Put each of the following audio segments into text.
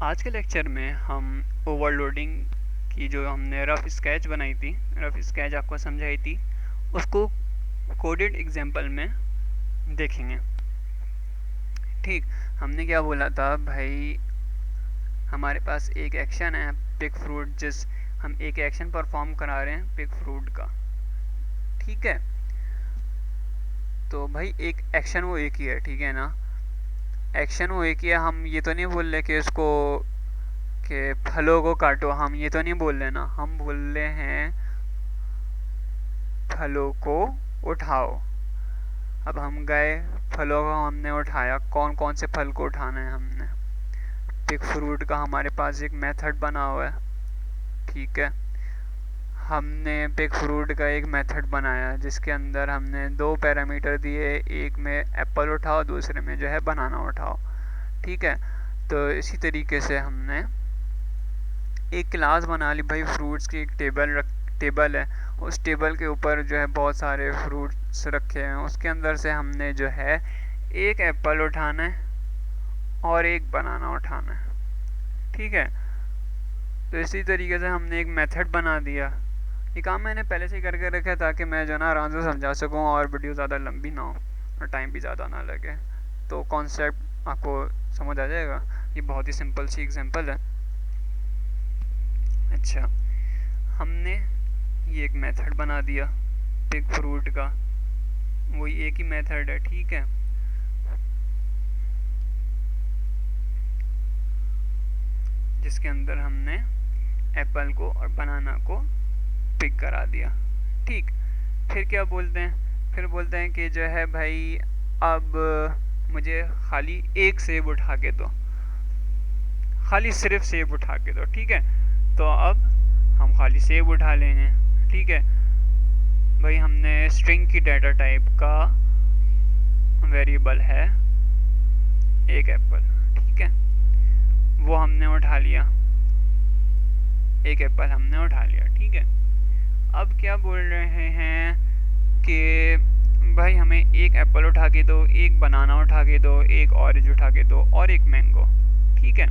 आज के लेक्चर में हम ओवरलोडिंग की जो हमने रफ स्केच बनाई थी, रफ स्केच आपको समझाई थी, उसको कोडेड एग्जांपल में देखेंगे। ठीक, हमने क्या बोला था भाई, हमारे पास एक एक्शन है पिक फ्रूट, जिस हम एक एक्शन परफॉर्म करा रहे हैं पिक फ्रूट का। ठीक है, तो भाई एक एक्शन वो एक ही है, ठीक है ना। एक्शन वो एक ही है, हम ये तो नहीं बोल रहे कि इसको कि फलों को काटो, हम ये तो नहीं बोल रहे ना, हम बोल रहे हैं फलों को उठाओ। अब हम गए, फलों को हमने उठाया, कौन कौन से फल को उठाना है हमने। पिक फ्रूट का हमारे पास एक मेथड बना हुआ है, ठीक है। हमने पिक फ्रूट का एक मेथड बनाया जिसके अंदर हमने दो पैरामीटर दिए, एक में एप्पल उठाओ, दूसरे में जो है बनाना उठाओ, ठीक है। तो इसी तरीके से हमने एक क्लास बना ली भाई, फ्रूट्स की एक टेबल है, उस टेबल के ऊपर जो है बहुत सारे फ्रूट्स रखे हैं, उसके अंदर से हमने जो है एक एप्पल उठाना है और एक बनाना उठाना है, ठीक है। तो इसी तरीके से हमने एक मेथड बना दिया। ये काम मैंने पहले से ही करके रखा है ताकि मैं जो है ना आराम से समझा सकूँ और वीडियो ज़्यादा लंबी ना हो और टाइम भी ज़्यादा ना लगे, तो कॉन्सेप्ट आपको समझ आ जाएगा। ये बहुत ही सिंपल सी एग्जांपल है। अच्छा, हमने ये एक मेथड बना दिया पिक फ्रूट का, वही एक ही मेथड है, ठीक है। जिसके अंदर हमने एप्पल को और बनाना को पिक करा दिया, ठीक। फिर क्या बोलते हैं, फिर बोलते हैं कि जो है भाई अब मुझे खाली एक सेब उठा के दो, खाली सिर्फ सेब उठा के दो, ठीक है। तो अब हम खाली सेब उठा लेंगे, ठीक है। भाई हमने स्ट्रिंग की डाटा टाइप का वेरिएबल है एक एप्पल, ठीक है, वो हमने उठा लिया, एक एप्पल हमने उठा लिया, ठीक है। अब क्या बोल रहे हैं कि भाई हमें एक एप्पल उठा के दो, एक बनाना उठा के दो, एक ऑरेंज उठा के दो और एक मैंगो, ठीक है।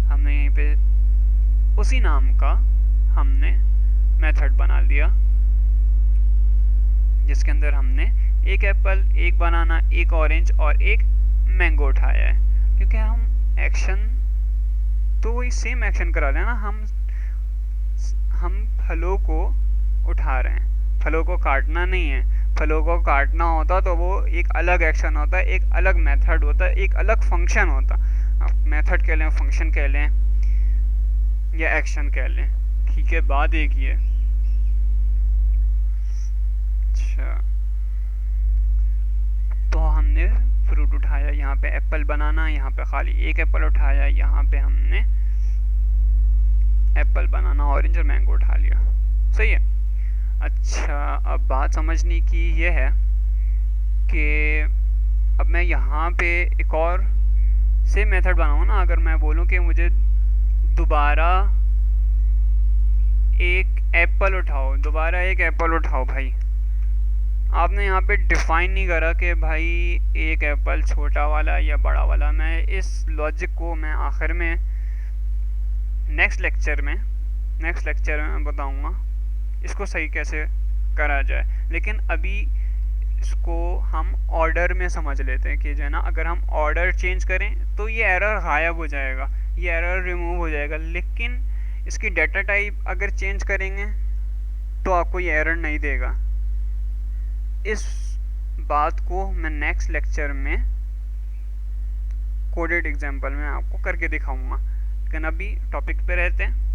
हमने यहीं पे उसी नाम का हमने मेथड बना लिया जिसके अंदर हमने एक एप्पल, एक बनाना, एक ऑरेंज और एक मैंगो उठाया है, क्योंकि हम एक्शन तो वही सेम एक्शन करा रहे हैं ना, हम फलों को उठा रहे हैं, फलों को काटना नहीं है। फलों को काटना होता तो वो एक अलग एक्शन होता, एक अलग मेथड होता, एक अलग फंक्शन होता। आप मेथड कह लें, फंक्शन कह लें या एक्शन कह लें, ठीक है, बात एक ही है। अच्छा, तो हमने फ्रूट उठाया, यहाँ पे एप्पल बनाना, यहाँ पे खाली एक एप्पल उठाया, यहाँ पे हमने एप्पल बनाना ऑरेंज और मैंगो उठा लिया, सही है। अच्छा, अब बात समझने की ये है कि अब मैं यहाँ पे एक और से मेथड बनाऊँ ना, अगर मैं बोलूँ कि मुझे दोबारा एक एप्पल उठाओ, दोबारा एक एप्पल उठाओ, भाई आपने यहाँ पे डिफाइन नहीं करा कि भाई एक एप्पल छोटा वाला या बड़ा वाला। मैं इस लॉजिक को मैं आखिर में नेक्स्ट लेक्चर में बताऊँगा इसको सही कैसे करा जाए, लेकिन अभी इसको हम ऑर्डर में समझ लेते हैं कि जो है ना, अगर हम ऑर्डर चेंज करें तो ये एरर गायब हो जाएगा, ये एरर रिमूव हो जाएगा, लेकिन इसकी डाटा टाइप अगर चेंज करेंगे तो आपको ये एरर नहीं देगा। इस बात को मैं नेक्स्ट लेक्चर में कोडेड एग्जांपल में आपको करके दिखाऊंगा, लेकिन अभी टॉपिक पे रहते हैं।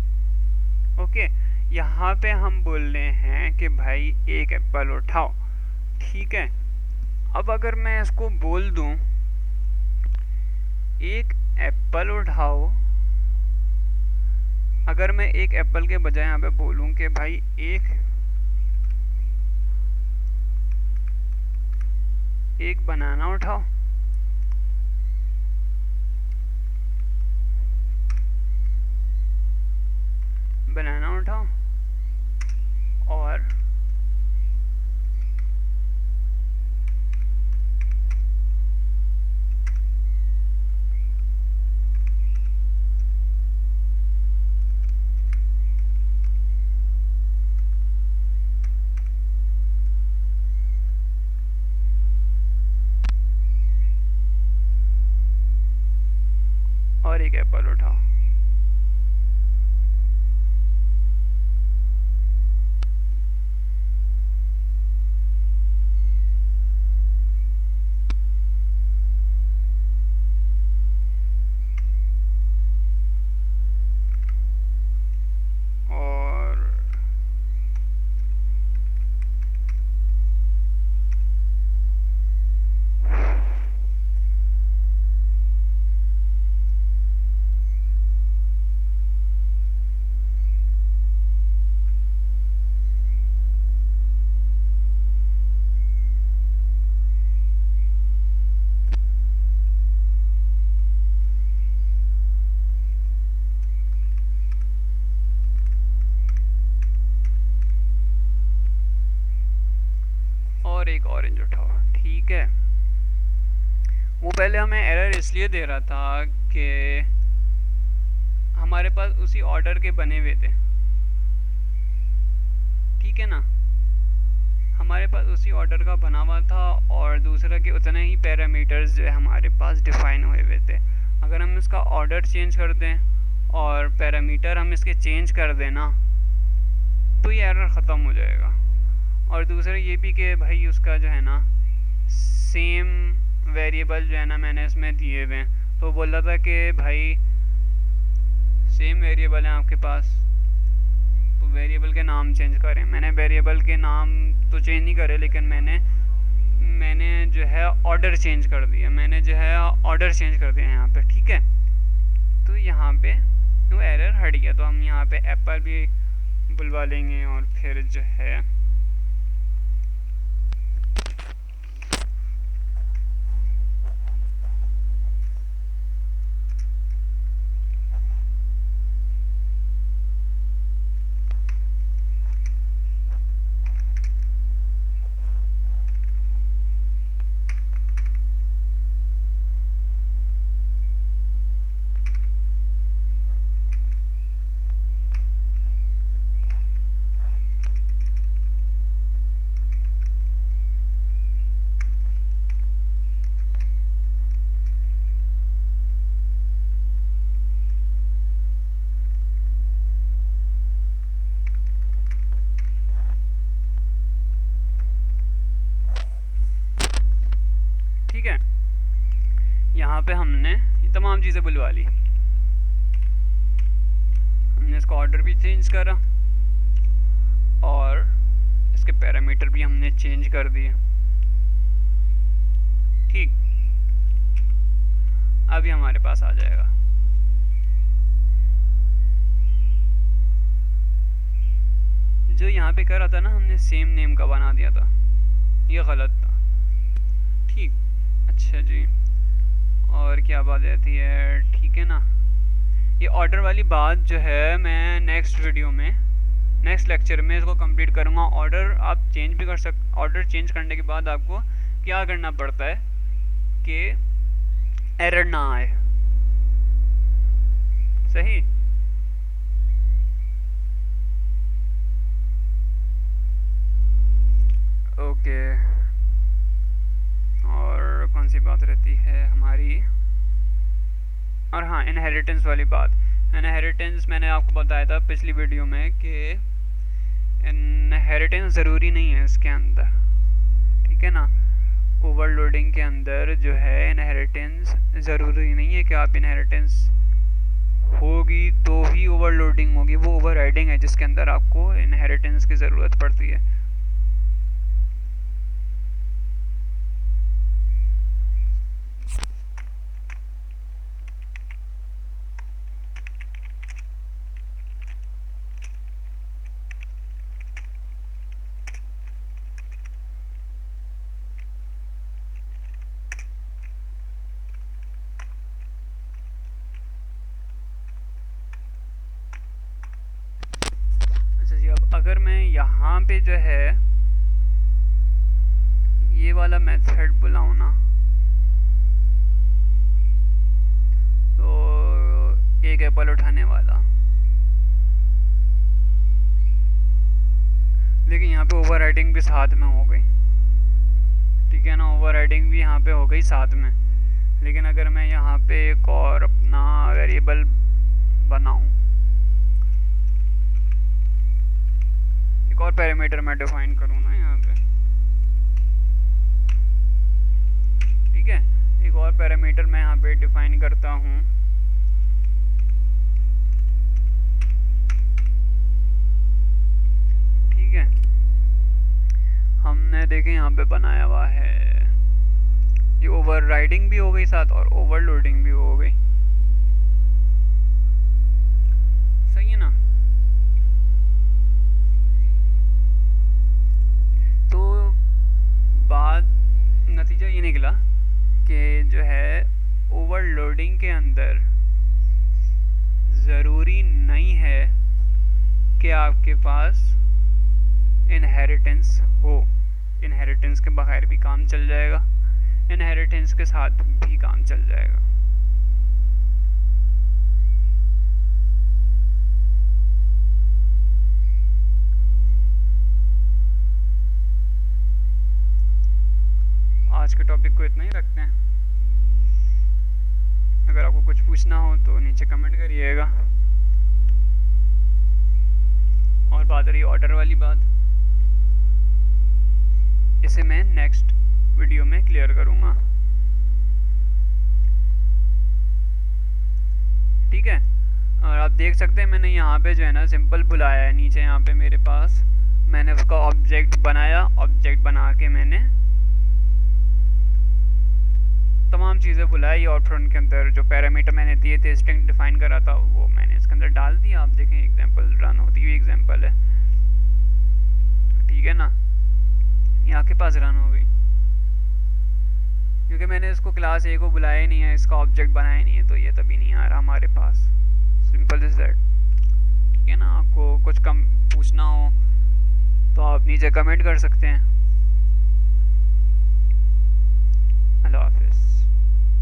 ओके, यहाँ पे हम बोल रहे हैं कि भाई एक एप्पल उठाओ, ठीक है। अब अगर मैं इसको बोल दूं एक एप्पल उठाओ, अगर मैं एक एप्पल के बजाय यहाँ पे बोलूं कि भाई एक बनाना उठाओ, बनाना उठाओ और और एक एप्पल उठाओ। और एक ऑरेंज उठाओ। ठीक है, वो पहले हमें एरर इसलिए दे रहा था कि हमारे पास उसी ऑर्डर के बने हुए थे, ठीक है ना, हमारे पास उसी ऑर्डर का बना हुआ था और दूसरा के उतने ही पैरामीटर्स जो है हमारे पास डिफाइन हुए हुए थे। अगर हम इसका ऑर्डर चेंज कर दें और पैरामीटर हम इसके चेंज कर दें ना, तो ये एरर ख़त्म हो जाएगा। और दूसरा ये भी कि भाई उसका जो है ना सेम वेरिएबल जो है ना मैंने इसमें दिए हुए हैं, तो बोल रहा था कि भाई सेम वेरिएबल है आपके पास, तो वेरिएबल के नाम चेंज करें। मैंने वेरिएबल के नाम तो चेंज नहीं करे, लेकिन मैंने जो है ऑर्डर चेंज कर दिया, मैंने जो है ऑर्डर चेंज कर दिया यहाँ पे, ठीक है। तो यहाँ पे वो एरर हट गया, तो हम यहाँ पे एप्पल भी बुलवा लेंगे और फिर जो है ठीक है, यहाँ पे हमने ये तमाम चीज़ें बुलवा ली, हमने इसका ऑर्डर भी चेंज करा और इसके पैरामीटर भी हमने चेंज कर दिए, ठीक। अभी हमारे पास आ जाएगा। जो यहाँ पे करा था ना हमने सेम नेम का बना दिया था, ये गलत था, ठीक। अच्छा जी, और क्या बात रहती है, ठीक है ना। ये ऑर्डर वाली बात जो है मैं नेक्स्ट वीडियो में, नेक्स्ट लेक्चर में इसको कंप्लीट करूँगा। ऑर्डर आप चेंज भी कर ऑर्डर चेंज करने के बाद आपको क्या करना पड़ता है कि एरर ना आए, सही। ओके, और कौन सी बात रहती है हमारी, और हाँ, इनहेरिटेंस वाली बात। इनहेरिटेंस मैंने आपको बताया था पिछली वीडियो में कि इनहेरिटेंस ज़रूरी नहीं है इसके अंदर, ठीक है ना। ओवरलोडिंग के अंदर जो है इनहेरिटेंस ज़रूरी नहीं है कि आप इनहेरिटेंस होगी तो ही ओवरलोडिंग होगी, वो ओवरराइडिंग है जिसके अंदर आपको इनहेरिटेंस की ज़रूरत पड़ती है। अगर मैं यहाँ पे जो है ये वाला मेथड बुलाऊँ ना, तो एक एप्पल उठाने वाला, लेकिन यहाँ पे ओवरराइडिंग भी साथ में हो गई, ठीक है ना। ओवरराइडिंग भी यहाँ पे हो गई साथ में, लेकिन अगर मैं यहाँ पे एक और अपना वेरिएबल वेरिएबल बनाऊं, एक और पैरामीटर मैं डिफाइन करूँ ना यहाँ पे, ठीक है। एक और पैरामीटर मैं यहाँ पे डिफाइन करता हूँ, ठीक है। हमने देखें यहाँ पे बनाया हुआ है, ये ओवरराइडिंग भी हो गई साथ और ओवरलोडिंग भी हो गई, सही है ना। तो बाद नतीजा ये निकला कि जो है ओवरलोडिंग के अंदर ज़रूरी नहीं है कि आपके पास इनहेरिटेंस हो, इनहेरिटेंस के बगैर भी काम चल जाएगा, इनहेरिटेंस के साथ भी काम चल जाएगा। आज के टॉपिक को इतना ही रखते हैं। अगर आपको कुछ पूछना हो तो नीचे कमेंट करिएगा। और बात रही ऑर्डर वाली बात, इसे मैं नेक्स्ट वीडियो में क्लियर करूँगा, ठीक है। और आप देख सकते हैं मैंने यहाँ पे जो है ना सिंपल बुलाया है, नीचे यहाँ पे मेरे पास मैंने उसका ऑब्जेक्ट बनाया, ऑब्जेक्ट बना के मैंने तमाम चीज़ें बुलाई और फिर उनके अंदर जो पैरामीटर मैंने दिए थे, स्ट्रिंग डिफाइन करा था, वो मैंने इसके अंदर डाल दिया। आप देखें एग्जांपल रन होती हुई एग्जांपल है, ठीक है ना, ये आपके पास रन हो गई क्योंकि मैंने इसको क्लास ए को बुलाया ही नहीं है, इसका ऑब्जेक्ट बनाया नहीं है, तो ये तभी नहीं आ रहा हमारे पास। सिंपल इज दैट, ठीक है ना। आपको कुछ कम पूछना हो तो आप नीचे कमेंट कर सकते हैं।